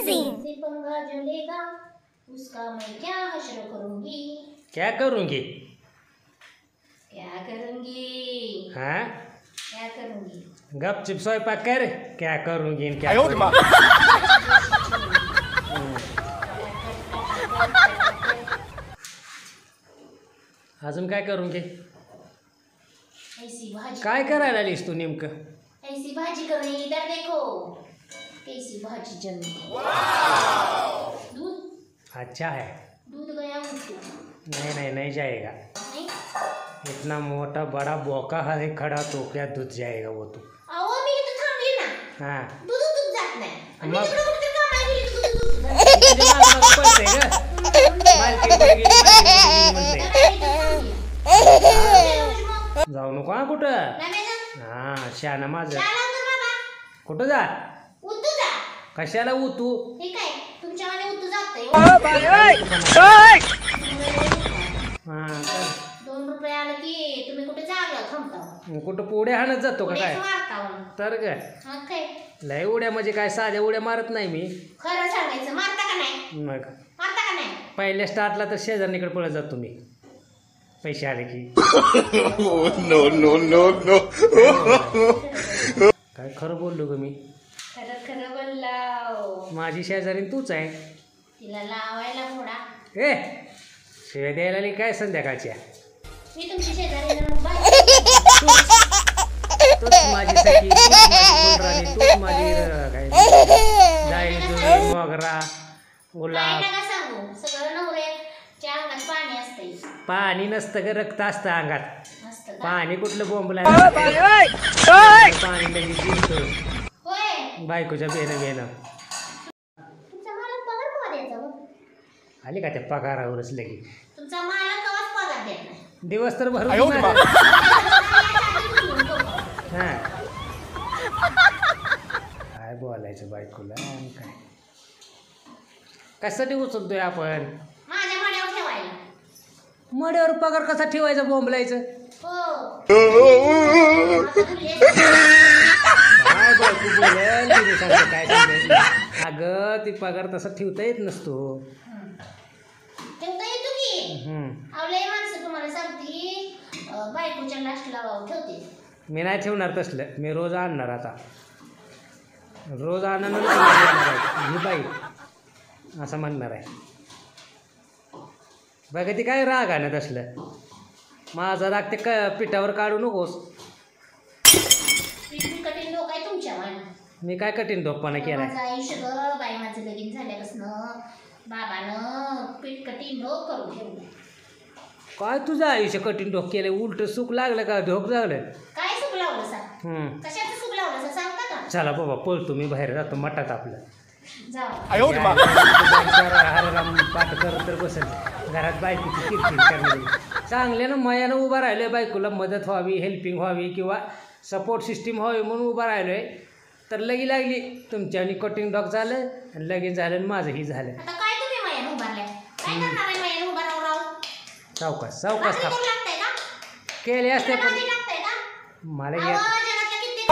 Amazing. पंगा जो लेगा उसका मैं क्या हश्र करूंगी। क्या करूंगी? क्या करूंगी? हाँ क्या करूंगी? गपचिप स्वयंपाक कर। क्या करूंगी क्या अजून काय करूंगी? ऐसी भाजी काय करायला आलीस तू नेमकं? ऐसी भाजी कर रही इधर देखो कैसी भाजी जमी। दूध अच्छा है। दूध गया मुझको। नहीं नहीं नहीं जाएगा। नहीं इतना मोटा बड़ा बोका है खड़ा तो क्या दूध जाएगा वो तो। अहो मी इथं थांबली ना हाँ दूध दूध जात नाही आणि मी मग? तिकडे कुठे कामाला गेली तर दूध दूध जात तुझ्या मागं पळतंय ग. मालकीणकडे गेली, मालकीणकडे गेली म्हणते. जाऊ नको हा कुठं. हा शहाणा माझं. कुठं जा? कशाला उतू? हा तर. 2 रुपये आलं की तुम्ही कुठे जागा थांबता कुठं पुढे हाणत जातो का काय? तर काय मग काय लय उड्या म्हणजे काय साध्या उड्या मारत नाही मी. खरं सांगायचं मारता का नाही? मग मारता का नाही? पहिल्या स्टार्टला तर शेजारणीकडे पळत जातो मी पैसे आले की. No no no no. काय खरं बोललो ग मी? खरं खरं बोललाव. माझी शेजारी तूच आहे. तिला लावायला घोडा. ए शिव्या द्यायला आली काय संध्याकाळच्या? मी तुमची शेजारी तूच माझी सखी, तूच माझी फुलराणी, तूच माझी काय जाई जुई मोगरा गुलाब. नका सांगू सगळं नवऱ्याच्या अंगात पाणी असतंय. पाणी नसतं ग रक्त असतं अंगात. मस्त पाणी कुठलं बोंबला पाणी लगेच जिरतं होय. बायकोच्या बेनं बेनं. तुमचा मालक पगार कवा द्यायचा मग? आली का त्या पगारावरच लगे. तुमचा मालक कवाच पगार देत नाही. दिवस तर भरून हां काय बोलायचं बायकोला आणि काय कशासाठी उचलतोय आपण? माझ्या मड्यावर ठेवायला. मड्यावर पगार कसा ठेवायचा बोंबलायचं? हो काय बायको बोलेल तिने सांगते काय सांगायचं. अगं ती पगार तसा ठेवता येत नसतो. ठेवता येतो की. आवले माणसं तुम्हाला सांगती बायकोच्या लास्टला ठेवते. मी नाही ठेवणार तसलं. मी रोज आणणार आता. रोज आणणार ही बाई असं म्हणणार आहे. बघा ती काय राग आणत असलं. माझा राग ते पिठावर काढू नकोस. कठीण लोक आहे तुमच्या मान. मी काय कठीण डोकपणा केलाय? माझं आयुष्य ग बाई माझं लगीन झाल्यापासून बाबानं पीठ कठीण ढोक करून ठेवलं. काय तुझं आयुष्य कठीण ढोक केलंय? उलट सुख लागलं का ढोक लागलं? काय सुख लावलं सांग? कशाचं सुख लावलं सांगता का? चला बाबा पळतो मी बाहेर जातो मठात आपलं. जाऊ हरराम पाठ करत तर बसेल घरात बायकोची किरकिर करणारी. चांगल्यानं मयानं उभा राहिलोय. बायकोला मदत व्हावी, हेल्पिंग व्हावी किंवा सपोर्ट सिस्टीम व्हावी म्हणून उभा राहिलोय. तर लगी लागली तुमच्यानी कटिंग डॉक झालं आणि लगेच झालं आणि माझंही झालं. आता काय तुम्ही मयानं उभारल्या? काय करणार आहे मयानं उभा राहू राहू? सावकाश सावकाश थांब. लागतंय का? केले असते पण लागतंय का? मला अहो, येत जगातल्या कित्येक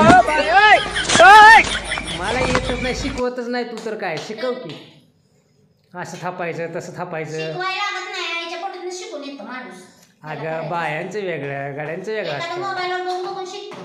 मला येतच नाही, शिकवतच नाही. तू तर काय शिकव की. असं थापायचं तसं थापायचं. शिकवायला लागत नाही. आईच्या पोटातून शिकून येतो माणूस. अगं बायांचं वेगळं गाड्यांचं वेगळं एखादा असतं. मोबाईलवर बघून शिकतो.